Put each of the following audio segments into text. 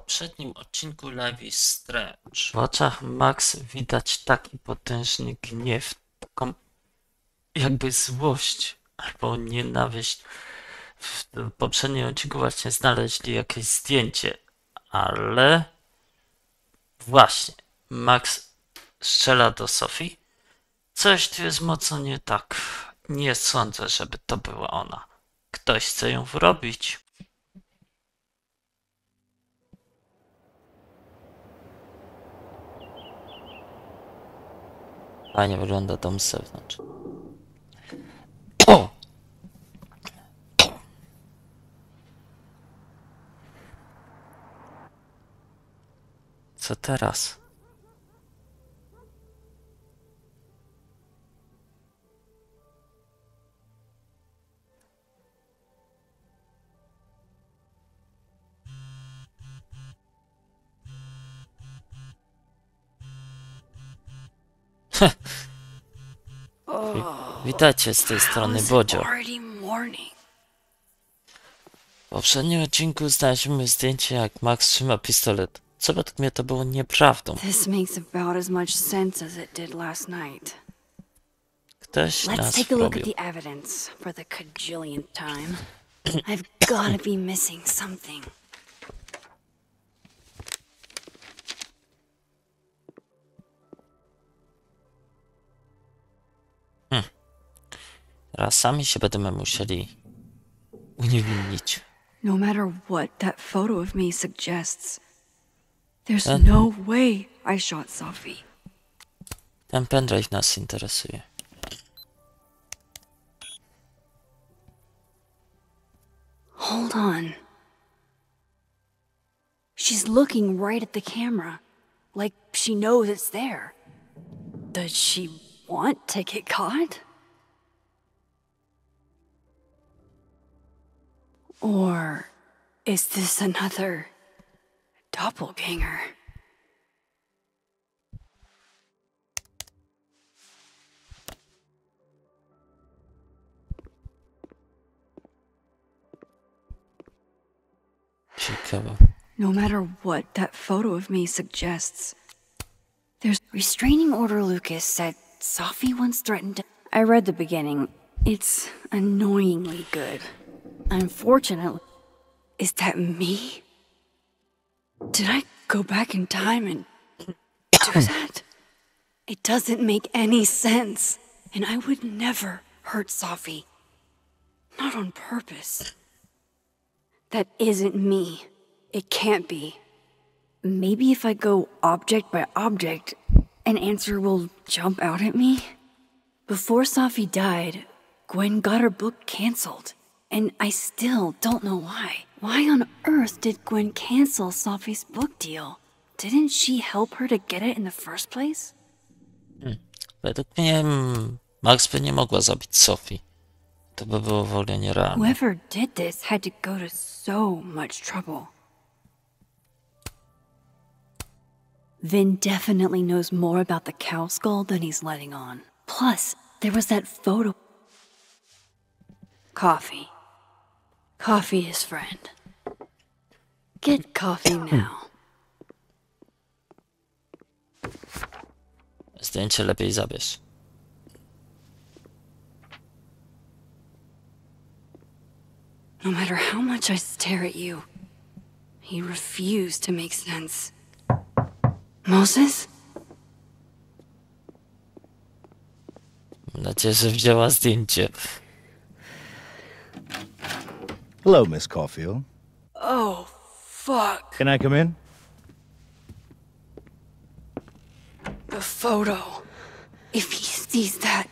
poprzednim odcinku Life is Strange w oczach Max widać taki potężny gniew, taką jakby złość albo nienawiść. W poprzednim odcinku właśnie znaleźli jakieś zdjęcie, ale właśnie Max strzela do Sophie. Coś tu jest mocno nie tak. Nie sądzę, żeby to była ona. Ktoś chce ją wrobić. Fajnie wygląda dom z zewnątrz. O! Co teraz? Witajcie z tej strony Bodzio. W poprzednim odcinku znaleźliśmy zdjęcie, jak Max trzyma pistolet. Co według mnie to było nieprawdą. This makes about as much sense as it did last night. Ktoś Let's nas take a look at wrobił. the evidence for the cajillionth time. I've gotta be missing something. Teraz sami się będziemy musieli uniewinnić. No matter what that photo of me suggests, there's no way I shot Sophie. Ten pendrive nas interesuje. Hold on. She's looking right at the camera, like she knows it's there. Does she want to get caught? Or is this another doppelganger? Ciekawe. No matter what that photo of me suggests, there's restraining order. Lucas said Sophie once threatened to... I read the beginning. It's annoyingly good. Unfortunately, is that me? Did I go back in time and do that? It doesn't make any sense. And I would never hurt Sophie. Not on purpose. That isn't me. It can't be. Maybe if I go object by object, an answer will jump out at me? Before Sophie died, Gwen got her book canceled. And I still don't know why. Why on earth did Gwen cancel Sophie's book deal? Didn't she help her to get it in the first place? Według mnie Max by nie mogła zabić Sophie. To by było w ogóle nierealne. Whoever did this had to go to so much trouble. Vin definitely knows more about the cow skull than he's letting on. Plus, there was that photo. Coffee. Coffee, his friend. Get coffee now. Zdjęcie lepiej zabierz. No matter how much I stare at you, he refused to make sense. Moses? Mam nadzieję, że wzięła zdjęcie. Hello, Miss Caulfield. Oh, fuck. Can I come in? The photo. If he sees that...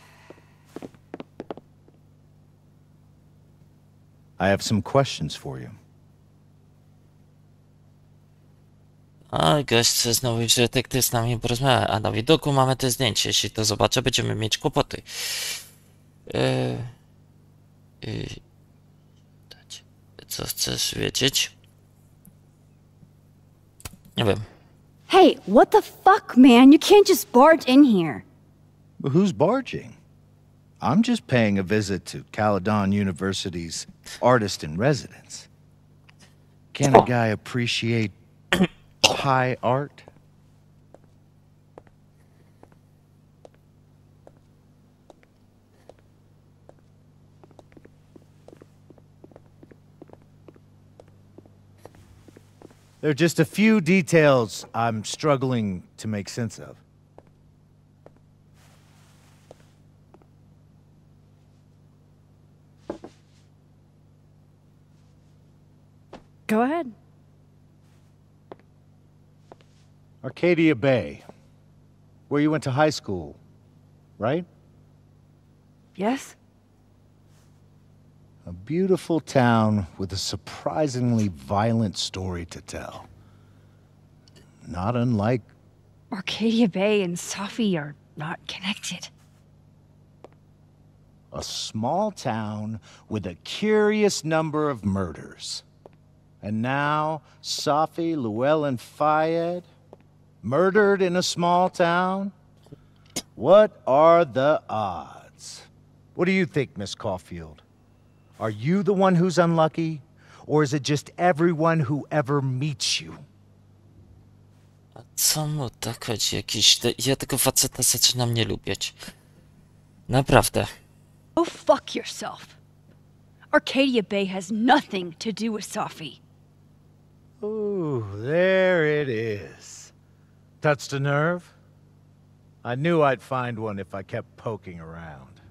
I have some questions for you. A gość chce znowu już detektyw z nami porozmawiać, a na widoku mamy te zdjęcie. Jeśli to zobaczę, będziemy mieć kłopoty. Co chcesz wiedzieć? Nie wiem. Hey, what the fuck, man? You can't just barge in here. But who's barging? I'm just paying a visit to Caledon University's artist in residence. Can a guy appreciate high art? There are just a few details I'm struggling to make sense of. Go ahead. Arcadia Bay, where you went to high school, right? Yes? A beautiful town with a surprisingly violent story to tell. Not unlike... Arcadia Bay and Safi are not connected. a small town with a curious number of murders. And now, Safi, Llewellyn Fayed, murdered in a small town? What are the odds? What do you think, Miss Caulfield? Are you the one who's unlucky? Or is it just everyone who ever meets you? A co mu tak chodzi? Ja tego faceta zaczynam nie lubić. Naprawdę. Go fuck yourself. Arcadia Bay has nothing to do with Safi. Ooh, there it is. Touched a nerve? I knew I'd find one if I kept poking around.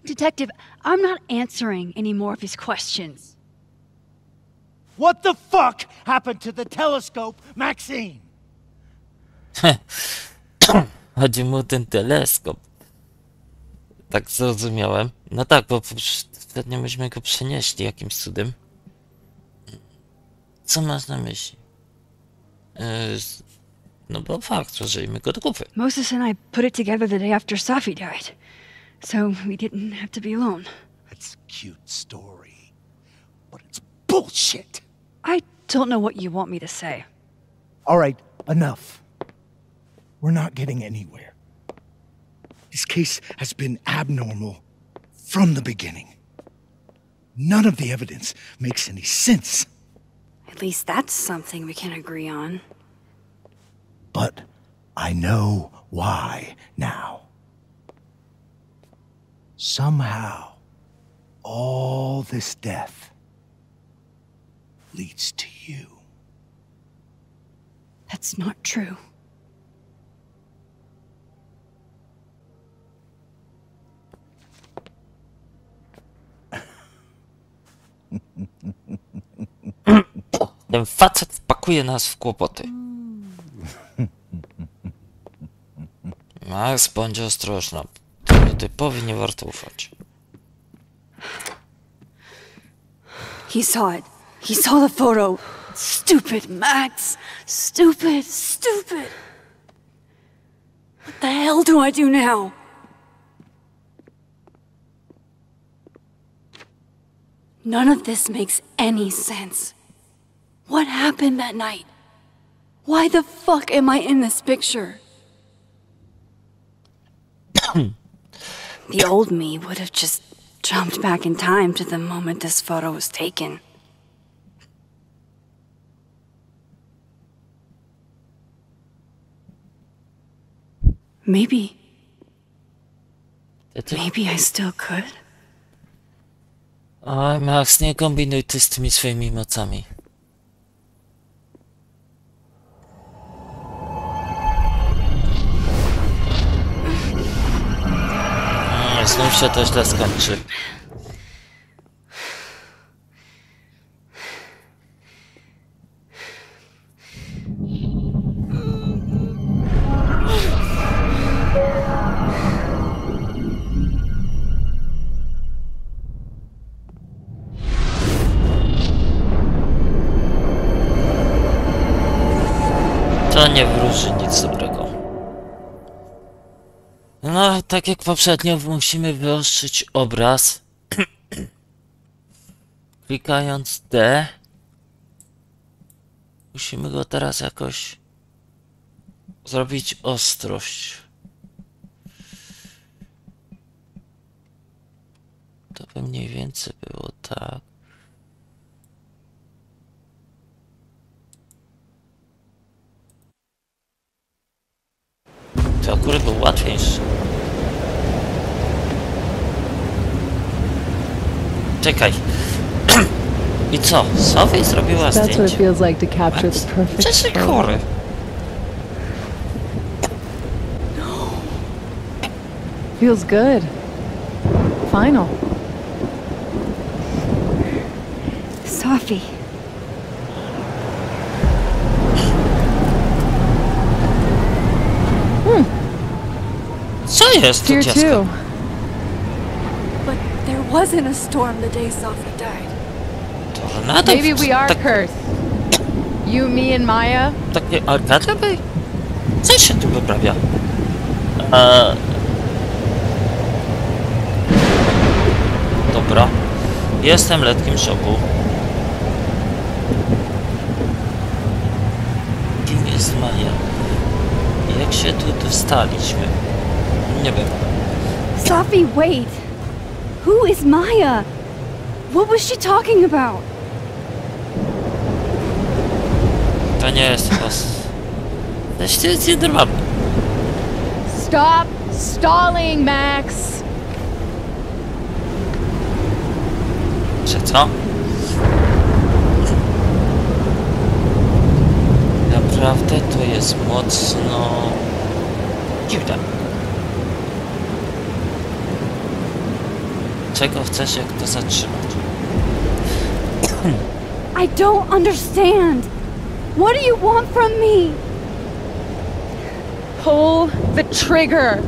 Detective, I'm not answering any more of his questions. What the fuck happened to the telescope, Maxine? Chodzi mu o ten teleskop. Tak zrozumiałem. No tak, bo ostatnio myśmy go przenieśli jakimś cudem. Co masz na myśli? No bo fakt, złożyliśmy go do kupy. Moses and I put it together the day after Safi died, so we didn't have to be alone. That's a cute story, but it's bullshit. I don't know what you want me to say. All right, enough. We're not getting anywhere. This case has been abnormal from the beginning. None of the evidence makes any sense. At least that's something we can agree on. But I know why now. Somehow, all this death leads to you. That's not true. Ten facet wpakuje nas w kłopoty. Max, bądź ostrożna. Temu typowi nie warto ufać. He saw it. He saw the photo. Stupid Max. Stupid, stupid. What the hell do I do now? None of this makes any sense. What happened that night? Why the fuck am I in this picture? The old me would have just jumped back in time to the moment this photo was taken. Maybe I still could. Oj, Max, nie kombinuj ty z tymi swoimi mocami. Znów się to źle skończy. To nie wróży nic dobrego. No, tak jak poprzednio, musimy wyostrzyć obraz. Klikając D. Musimy go teraz jakoś zrobić ostrość. To by mniej więcej było tak. parkour był łatwiejszy. Czekaj. I co? Sophie zrobiła That's what it zdjęcie? feels like to capture the perfect Przecież photo. chory. Feels good. Final. Sophie. Co jest to Here dziecko? too. But there wasn't a storm the day Sophie died. Tornado? Maybe we are Tak, cursed. You, me, and Maya. takie arkadia by? Co się tu wyprawia? Dobra. Jestem w letnim szoku. Kim jest Maja? Jak się tu dostaliśmy? Nie wiem. Sophie, wait. Who is Maya? What was she talking about? To nie jest chyba... To jest nienormalne. Stop stalling, Max. Czy co? Naprawdę to jest mocno... dziwne. Czego chcesz, jak to zatrzymać? I don't understand. What do you want from me? Pull the trigger.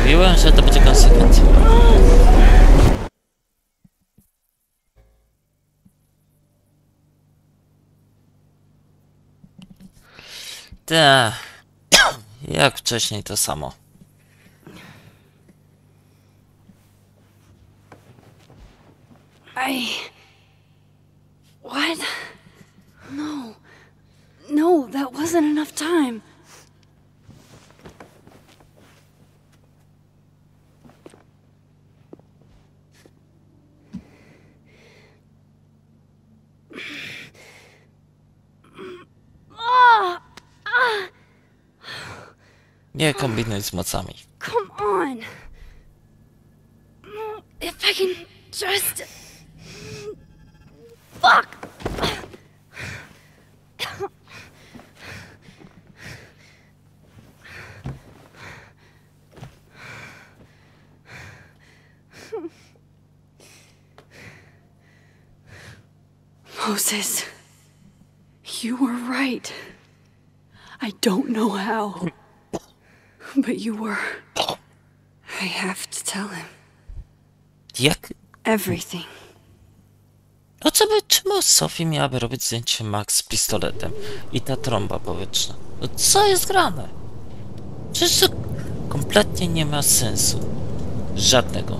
Mówiłem, że to będzie konsekwencja. Ta, jak wcześniej to samo. What? No. No, that wasn't enough time. Nie kombinuj z mocami. Come on. If I can just... Fuck! Moses, you were right. I don't know how, but you were. I have to tell him Jak? everything. No co by, czemu Sophie miałaby robić zdjęcie Max z pistoletem? I ta trąba powietrzna. No co jest grane? Przecież to kompletnie nie ma sensu. Żadnego.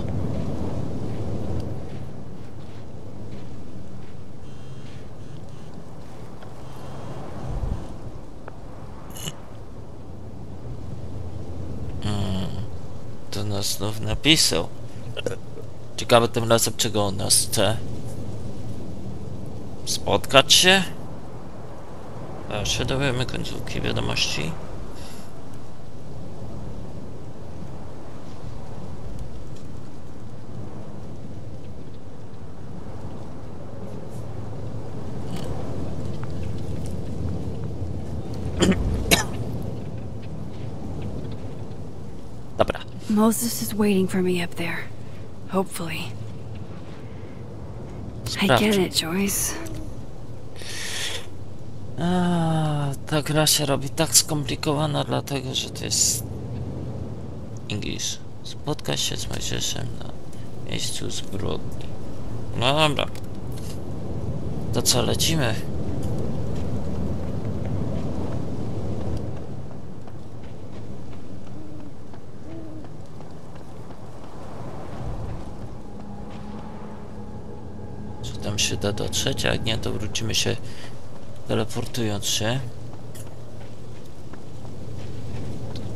To nas znów napisał. Ciekawe tym razem, czego on nas chce. Spotkać się? A się dowiemy końcówki wiadomości. Dobra. Moses is waiting for me up there. Hopefully. I get it, Joyce. Ta gra się robi tak skomplikowana, dlatego że to jest English. Spotkaj się z Mojżeszem na miejscu zbrodni. No dobra. To co, lecimy? Czy tam się da dotrzeć? A jak nie, to wrócimy się teleportując się.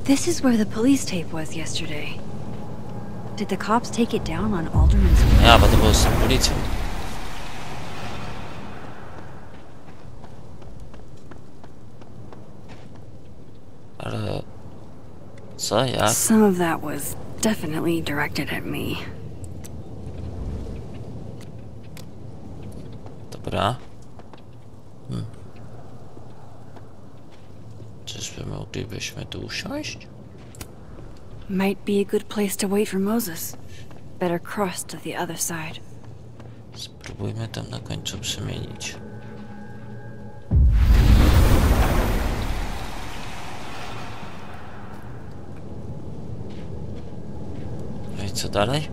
This is where the police tape was yesterday. Did the cops take it down on Alderman's way? Ja, bo to było z policją. Ale... Co, jak? Some of that was definitely directed at me. Dobra. Czyżby moglibyśmy tu usiąść? Might be a good place to wait for Moses. Better cross to the other side. Spróbujmy tam na końcu przemienić. No i co dalej?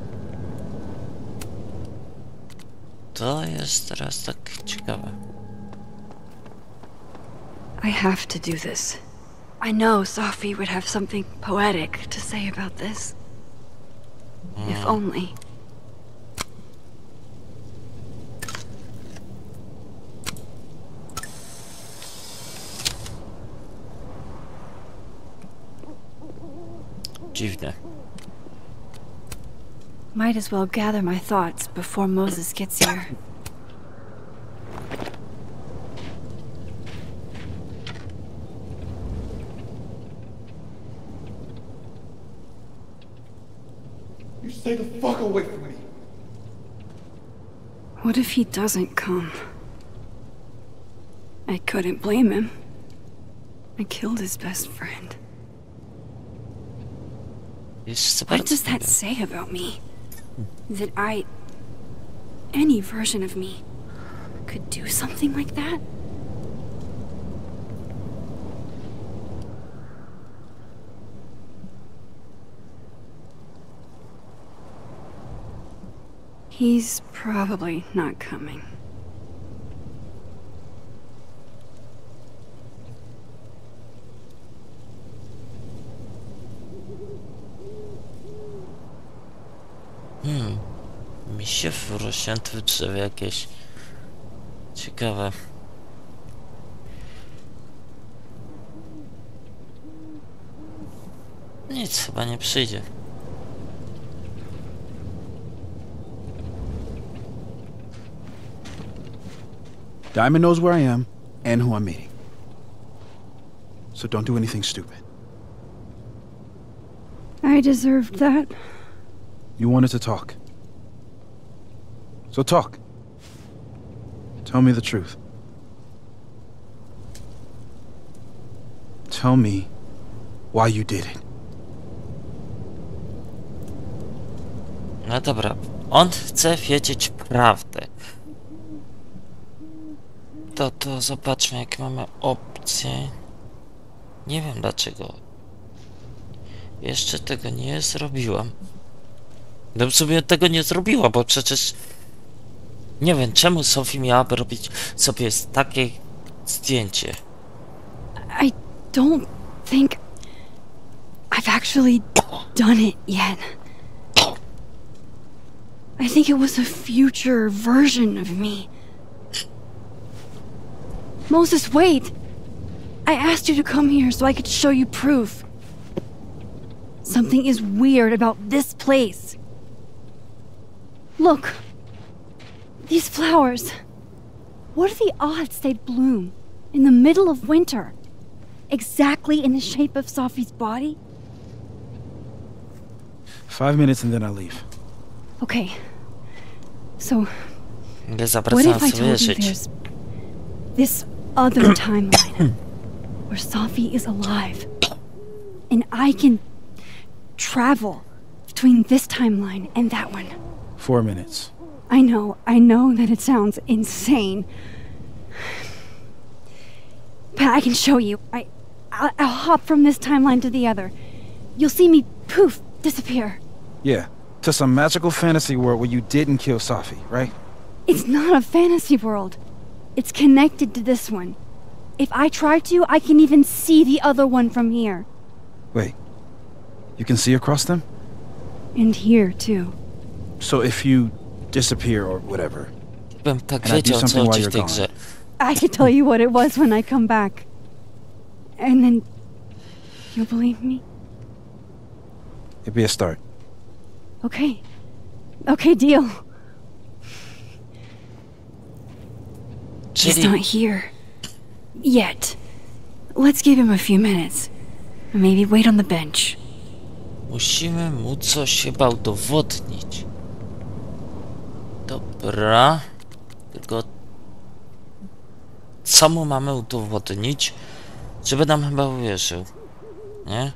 To jest teraz tak ciekawe. I have to do this. I know Sophie would have something poetic to say about this. If only. Dziwne. Might as well gather my thoughts before Moses gets here. You stay the fuck away from me. What if he doesn't come? I couldn't blame him. I killed his best friend. What does that say about me? That any version of me, could do something like that? He's probably not coming. Misie wrośnięte w drzewie jakieś ciekawe. Nic chyba nie przyjdzie. Diamond knows where I am and who I'm meeting. So don't do anything stupid. I deserved that. You wanted to talk. So talk. Tell me the truth. Tell me why you did it. No dobra, on chce wiedzieć prawdę. To zobaczmy, jakie mamy opcje. Nie wiem dlaczego. Jeszcze tego nie zrobiłam. No w sumie tego nie zrobiła, bo przecież... Nie wiem, czemu Sophie miałaby robić sobie takie zdjęcie. I don't think I've actually done it yet. I think it was a future version of me. Moses, wait! I asked you to come here so I could show you proof. Something is weird about this place. Look. These flowers. What are the odds they'd bloom in the middle of winter? Exactly in the shape of Sophie's body? 5 minutes and then I leave. Okay. So, Nie what if zawracam I sobie told you żyć. there's this other timeline where Sophie is alive and I can travel between this timeline and that one? 4 minutes. I know that it sounds insane. But I can show you. I'll hop from this timeline to the other. You'll see me, poof, disappear. Yeah, to some magical fantasy world where you didn't kill Sophie, right? It's not a fantasy world. It's connected to this one. If I try to, I can even see the other one from here. Wait, you can see across them? And here, too. So if you disappear or whatever, Bym tak and I do wiedział, co something while chodzi w you're tej gone, grze. I could tell you what it was when I come back. And then... you'll believe me? it'd be a start. Okay. Okay, deal. He's Czyli not here. Yet. Let's give him a few minutes. Maybe wait on the bench. Musimy mu coś chyba udowodnić. Dobra. Tylko... Co mu mamy udowodnić? Żeby nam chyba uwierzył. Nie?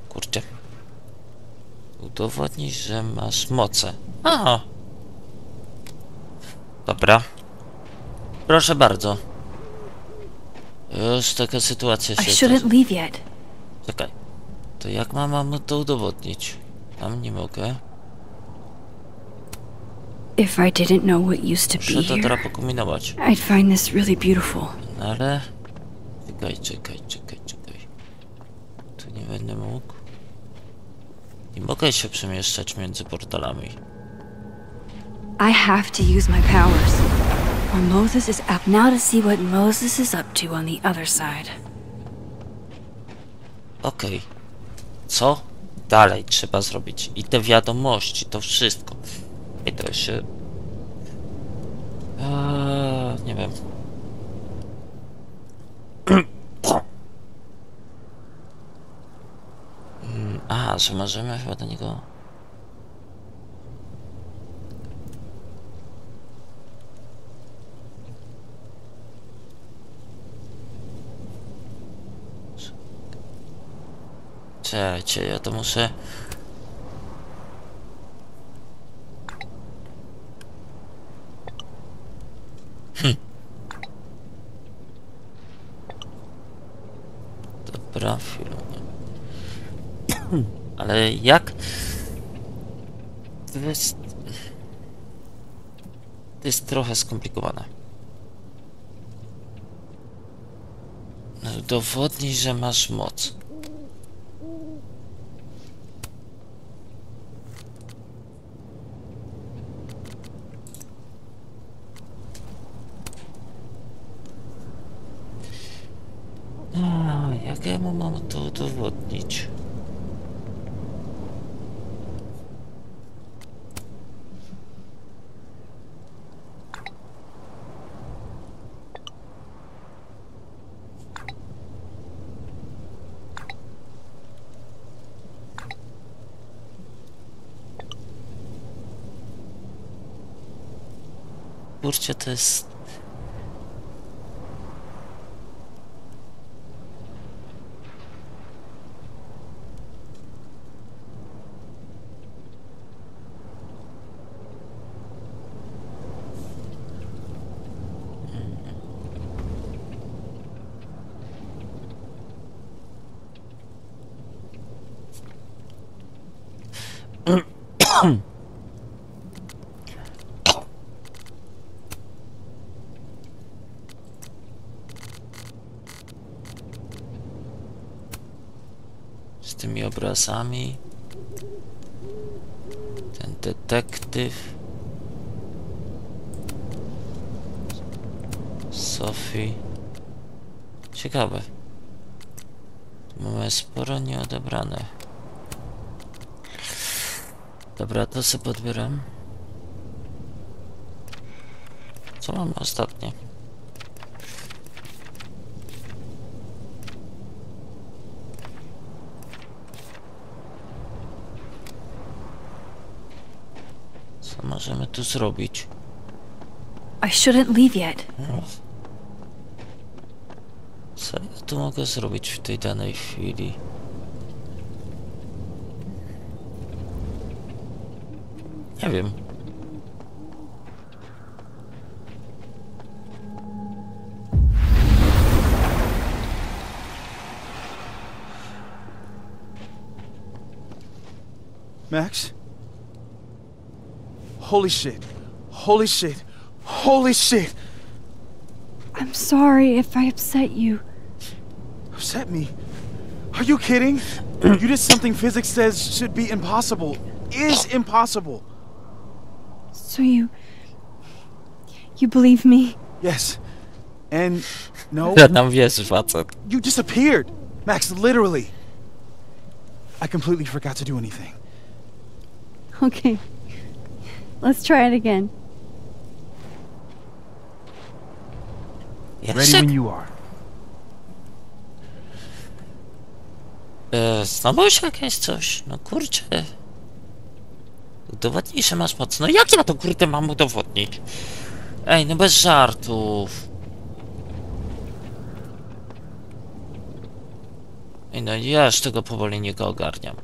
Kurczę. Udowodnij, że masz moce. Aha. Dobra. Proszę bardzo. Już taka sytuacja I się shouldn't zdarzy. leave yet. Czekaj. To jak mam to udowodnić? Tam nie mogę. If I didn't know what used to Muszę be to here, teraz pokombinować. I'd find this really beautiful. No ale... Czekaj. Tu nie będę mógł. Nie mogę się przemieszczać między portalami. I have to use my powers. While Moses is up now to see what Moses is up to on the other side. Okej. Co dalej trzeba zrobić? I te wiadomości, to wszystko. I to się... nie wiem. Aha, że możemy chyba do niego... Czekajcie, ja to muszę... Dobra, chwilę. Ale jak? To jest trochę skomplikowane. Udowodnij, że masz moc. Jak ja mu mam to udowodnić? Kurczę, to jest... Z tymi obrazami. Ten detektyw. Sophie. Ciekawe. Tu mamy sporo nieodebrane. Dobra, to sobie podbieram. Co mamy ostatnie? Co możemy tu zrobić? I shouldn't leave yet. Co ja tu mogę zrobić w tej danej chwili? Nie wiem. Max? Holy shit. Holy shit. Holy shit! I'm sorry if I upset you. Upset me? Are you kidding? You did something physics says should be impossible. Is impossible. So you believe me? Yes. And no, Ja nam wierzy, facet. you disappeared. Max, literally. I completely forgot to do anything. Okay. Let's try it again. Ready Jeszcze? when you are. Znowu już jakieś coś? No kurczę. Udowodnij, że masz moc. No jak ja to kurde mam udowodnić? Ej, no bez żartów. Ej, no ja już tego powoli nie go ogarniam.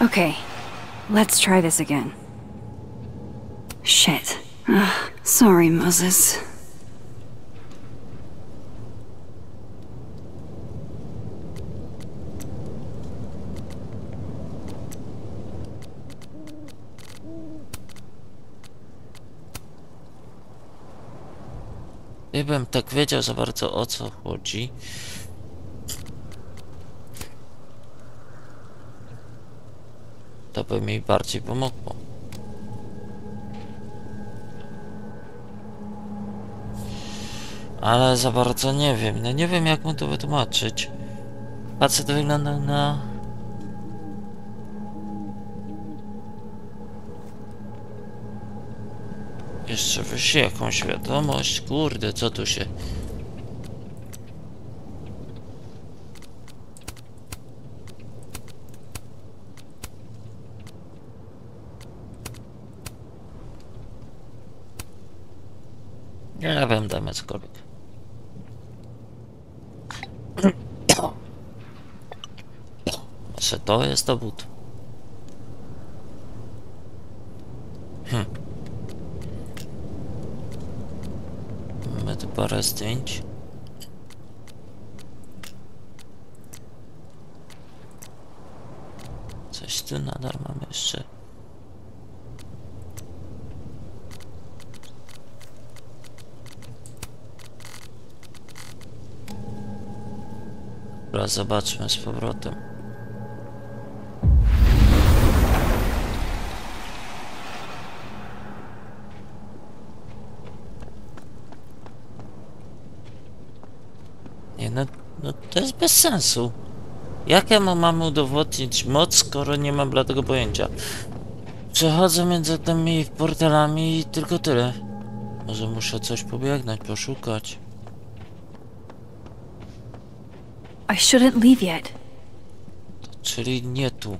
Okay, let's try this again. Shit. Sorry, Moses. Gdybym tak wiedział za bardzo o co chodzi. To by mi bardziej pomogło. Ale za bardzo nie wiem. No nie wiem jak mu to wytłumaczyć. Facet wyglądał na... Jeszcze wyślę jakąś wiadomość. Kurde, co tu się... Nie wiem, damy cokolwiek. Może to jest dowód. Mamy tu parę zdjęć. Coś tu nadal mamy jeszcze. Dobra, zobaczmy z powrotem. Nie, no to jest bez sensu. Jak ja mam udowodnić moc, skoro nie mam bladego pojęcia? Przechodzę między tymi portalami i tylko tyle. Może muszę coś pobiegnąć, poszukać. I shouldn't leave yet. Czyli nie tu.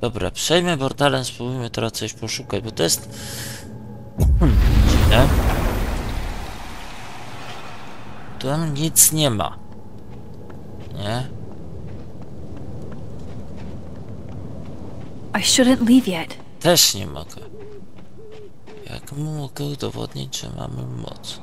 Dobra, przejmę portalem, spróbujmy teraz coś poszukać, bo to jest... Dziwne. Tu tam nic nie ma. Nie? I shouldn't leave yet. Też nie mogę. Jak mogę udowodnić, że mamy moc?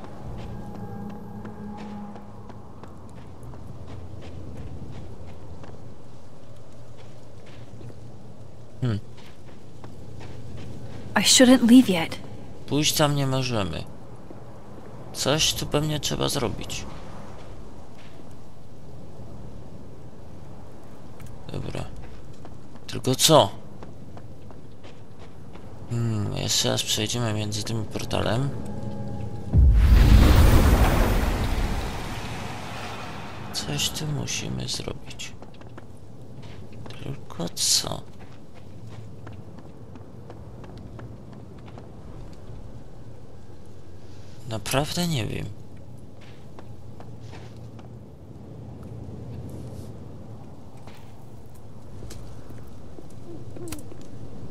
I shouldn't leave yet. Pójść tam nie możemy. Coś tu pewnie trzeba zrobić. Dobra. Tylko co? Jeszcze raz przejdziemy między tym portalem. Coś tu musimy zrobić. Tylko co? Naprawdę nie wiem.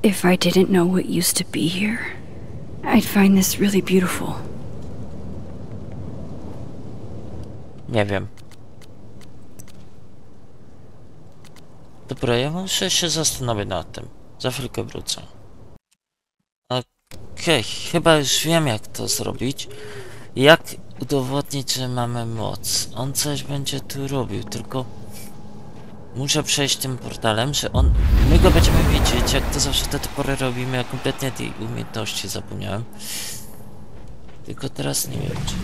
If I didn't know what used to be here, I'd find this really beautiful. Nie wiem. Dobra, ja muszę się zastanowić nad tym. Za chwilkę wrócę. Okej, chyba już wiem jak to zrobić. Jak udowodnić, że mamy moc? On coś będzie tu robił, tylko... Muszę przejść tym portalem, że on... My go będziemy widzieć, jak to zawsze do tej pory robimy. Ja kompletnie tej umiejętności zapomniałem. Tylko teraz nie wiem czy...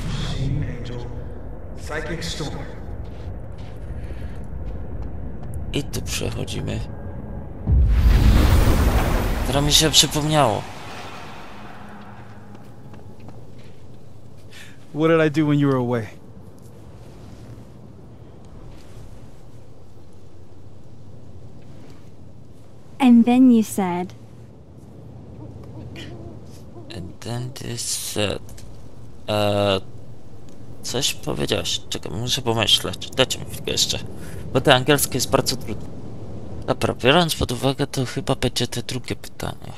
I tu przechodzimy. Teraz mi się przypomniało. What did I do when you were away? And then you said... And then this said... Coś powiedziałeś. Czekaj, muszę pomyśleć. Dajcie mi chwilkę jeszcze. Bo to angielskie jest bardzo trudne. Dobra, biorąc pod uwagę, to chyba będzie te drugie pytanie.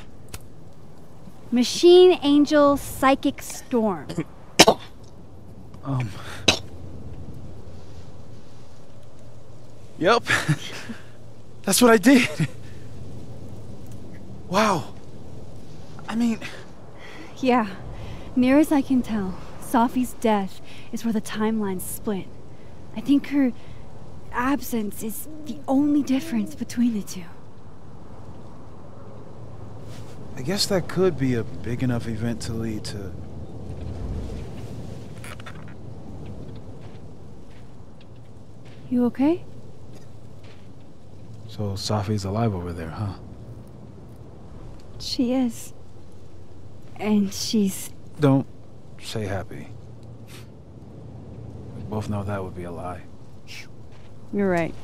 Machine Angel Psychic Storm. Yep. That's what I did. Wow. I mean... Yeah, near as I can tell, Sophie's death is where the timelines split. I think her absence is the only difference between the two. I guess that could be a big enough event to lead to... You okay? So Sophie's alive over there, huh? She is. And she's... Don't say happy. We both know that would be a lie. You're right.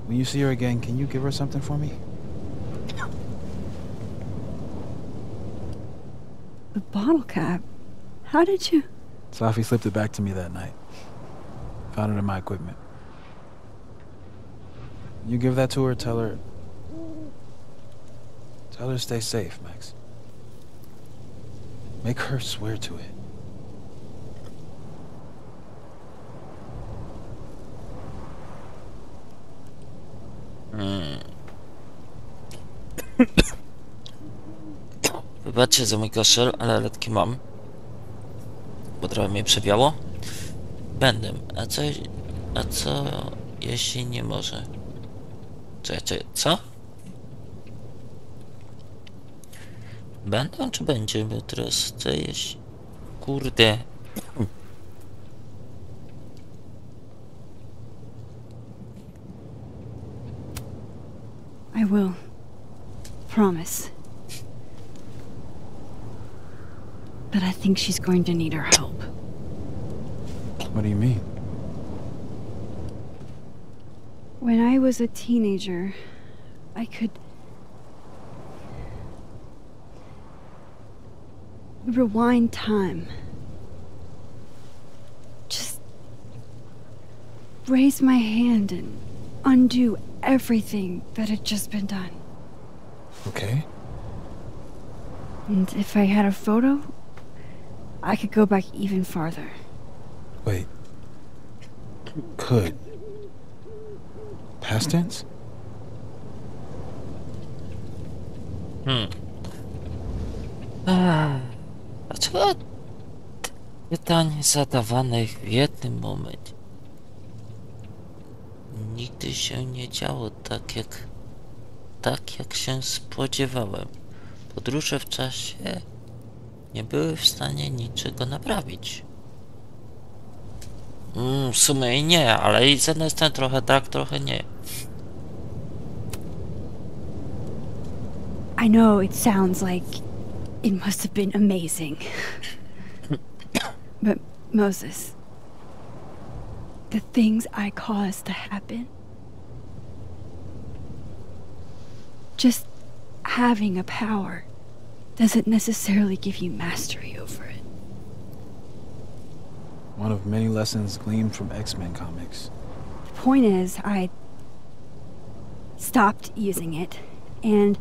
When you see her again, can you give her something for me? The bottle cap? How did you... Sophie slipped it back to me that night. Found it in my equipment. You give that to her, tell her to stay safe, Max. Make her swear to it. Wybaczcie za mój kaszel, ale letki mam. Bo trochę mnie przewiało. Będę. A co jeśli nie może? Czekaj, co? Będą czy będzie? Bo teraz co jeśli... Kurde. I will. Promise. But I think she's going to need our help. What do you mean? When I was a teenager, I could... rewind time. Just... raise my hand and undo everything that had just been done. Okay. And if I had a photo, I could go back even farther. Wait. Could. Past tense? Dlaczego pytań zadawanych w jednym momencie nigdy się nie działo tak jak się spodziewałem? Podróże w czasie nie były w stanie niczego naprawić. W sumie i nie, ale i z jednej strony trochę tak, trochę nie. I know it sounds like it must have been amazing. But Moses, the things I caused to happen, just having a power doesn't necessarily give you mastery over it. One of many lessons gleaned from X-Men comics. The point is, I stopped using it, and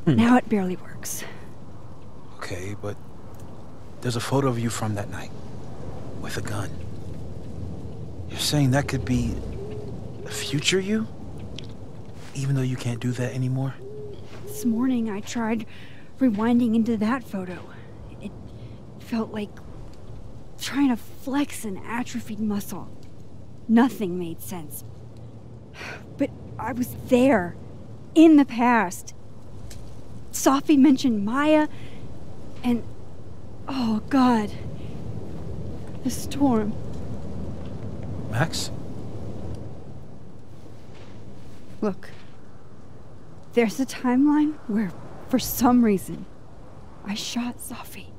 now it barely works. Okay, but there's a photo of you from that night, with a gun. You're saying that could be a future you? Even though you can't do that anymore? This morning I tried rewinding into that photo. It felt like trying to flex an atrophied muscle. Nothing made sense. But I was there, in the past. Sophie mentioned Maya, and... oh God. The storm. Max? Look. There's a timeline where, for some reason, I shot Sophie.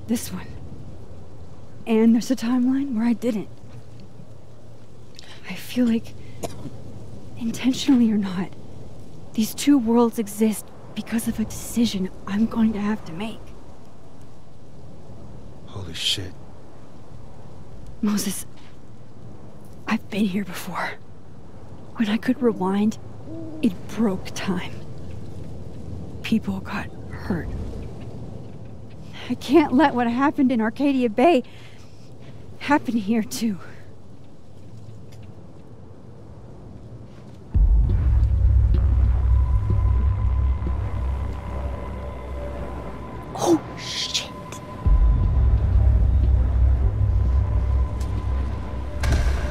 This one. And there's a timeline where I didn't. I feel like Intentionally or not, these two worlds exist because of a decision I'm going to have to make. Holy shit. Moses, I've been here before. When I could rewind, it broke time. People got hurt. I can't let what happened in Arcadia Bay happen here too. Oh, shit.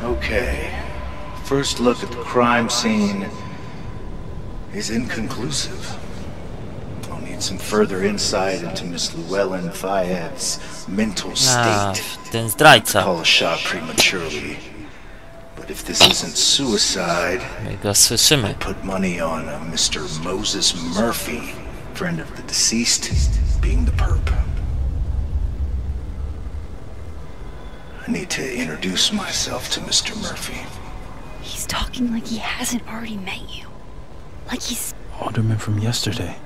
Okay. First look at the crime scene is inconclusive. I'll need some further insight into Miss Llewellyn Fayette's mental state. Ten zdrajca. Call a shot prematurely. But if this isn't suicide, My go słyszymy. put money on a Mr. Moses Murphy, friend of the deceased, being the perp. I need to introduce myself to Mr. Murphy. He's talking like he hasn't already met you. Like he's... Alderman from yesterday.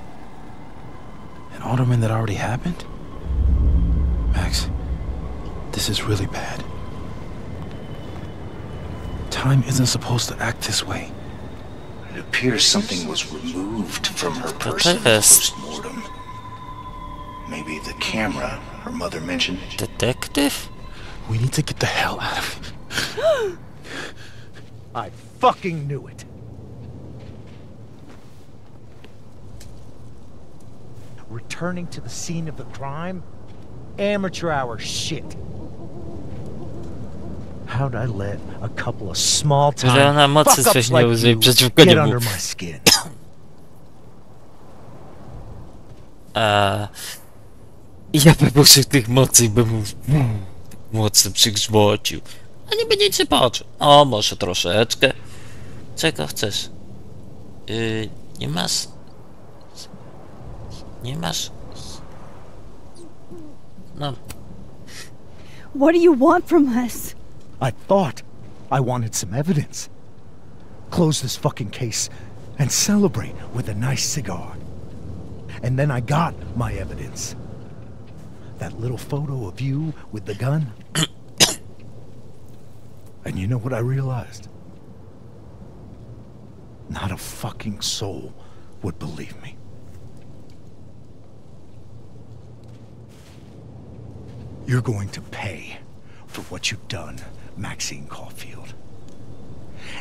An alderman that already happened? Max, this is really bad. Time isn't supposed to act this way. It appears something was removed from her To person jest? post-mortem. Maybe the camera her mother mentioned. Detektyw? We need to get the hell out of here. I fucking knew it. Returning to the scene of the crime? Amateur hour shit. How'd I let a couple of small Że ona time mocy fuck-ups coś nie like użyje you przeciwko get niemu. under my skin? Ja bym użył tych mocy i bym mu mocno przygrzmocił. A nie będzie się patrzył. O, może troszeczkę. Czego chcesz? Nie masz... Nie masz... No, What do you want from us? I thought I wanted some evidence. Close this fucking case and celebrate with a nice cigar. And then I got my evidence. That little photo of you with the gun. And you know what I realized? Not a fucking soul would believe me. You're going to pay for what you've done, Maxine Caulfield.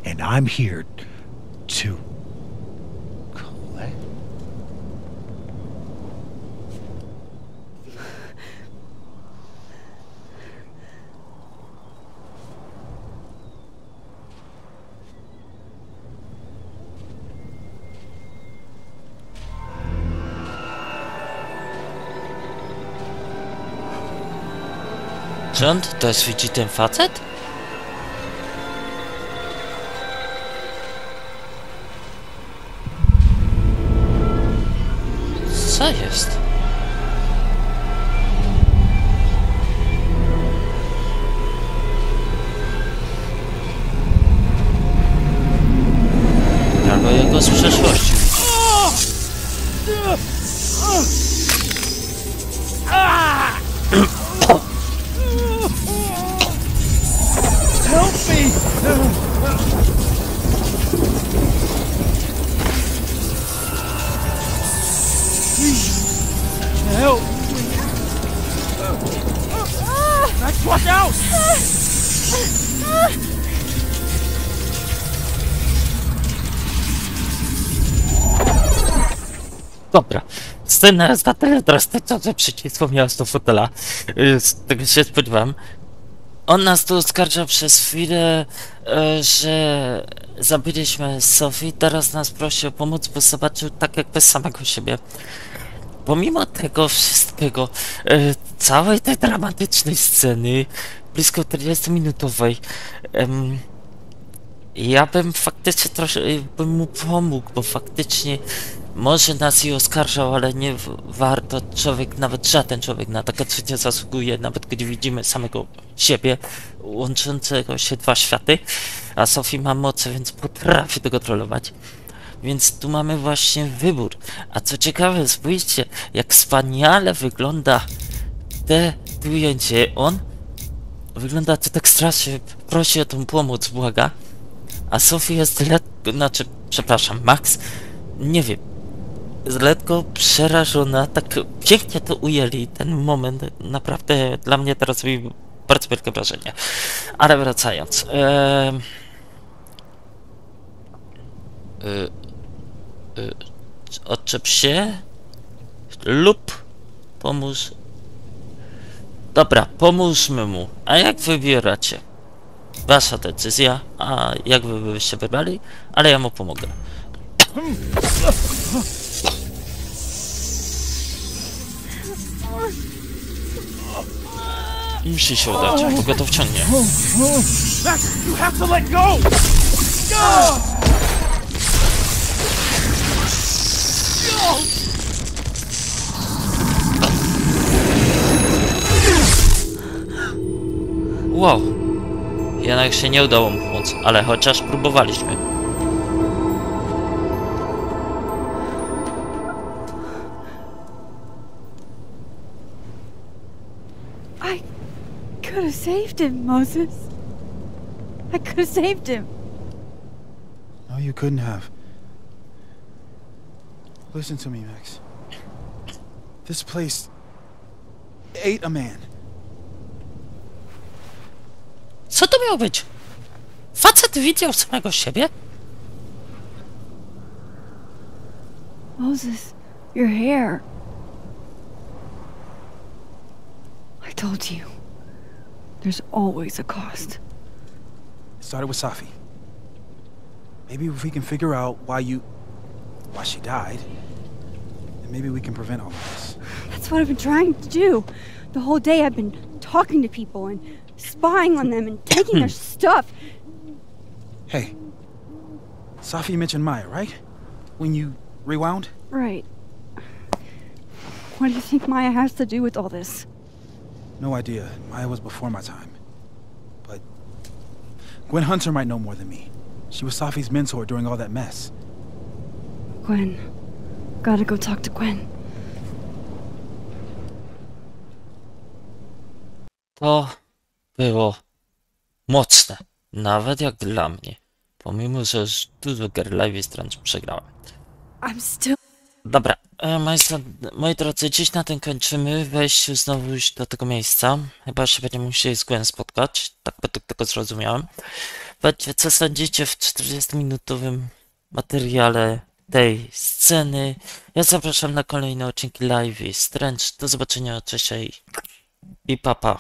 And I'm here to collect. czy on też widzi ten facet? Co jest? Albo jego z przeszłości widzi. Help me! Help! Max, watch out! Dobra, scena jest na tyle drastyczna, że przeciwstwo miasto fotela. Z tego się spodziewam. On nas tu oskarżał przez chwilę, że zabiliśmy Sophie, teraz nas prosi o pomoc, bo zobaczył tak jakby samego siebie. Pomimo tego wszystkiego, całej tej dramatycznej sceny, blisko 40-minutowej, ja bym faktycznie troszkę bym mu pomógł, bo faktycznie może nas i oskarżał, ale nie warto, człowiek, nawet żaden człowiek na takie coś nie zasługuje, nawet gdy widzimy samego siebie, łączącego się dwa światy, a Sophie ma moce, więc potrafi to kontrolować. Więc tu mamy właśnie wybór. A co ciekawe, spójrzcie, jak wspaniale wygląda te ujęcie. On wygląda to tak strasznie, prosi o tą pomoc, błaga. A Sophie jest lekko, znaczy, przepraszam, Max, nie wiem, jest lekko przerażona, tak pięknie to ujęli, ten moment naprawdę dla mnie teraz robi bardzo wielkie wrażenie. Ale wracając, odczep się lub pomóż. Dobra, pomóżmy mu. A jak wybieracie? Wasza decyzja, a jak wy byście wybrali, ale ja mu pomogę. Musi się udać, bo go to wciągnie. Max, you have to let go! Wow. Jednak się nie udało mu pomóc, ale chociaż próbowaliśmy. I could have saved him, Moses. I could have saved him. No, you couldn't have. Listen to me, Max. This place ate a man. Co to miało być? Facet widział samego siebie? Moses, your hair. I told you. There's always a cost. It started with Safi. Maybe if we can figure out why she died, then maybe we can prevent all of this. That's what I've been trying to do. The whole day I've been talking to people and spying on them and taking their stuff. Hey, Safi mentioned Maya, right? When you rewound? Right. What do you think Maya has to do with all this? No idea. Maya was before my time. But Gwen Hunter might know more than me. She was Safi's mentor during all that mess. Gwen. Gotta go talk to Gwen. To było mocne, nawet jak dla mnie, pomimo że już dużo gier Life is Strange przegrałem. I'm still... Dobra, moi drodzy, dziś na tym kończymy. Wejściu znowu już do tego miejsca. Chyba się będziemy musieli z Gwen spotkać, tak według tego zrozumiałem. Powiedzcie, co sądzicie w 40-minutowym materiale tej sceny. Ja zapraszam na kolejne odcinki Life is Strange. Do zobaczenia, cześć i pa pa.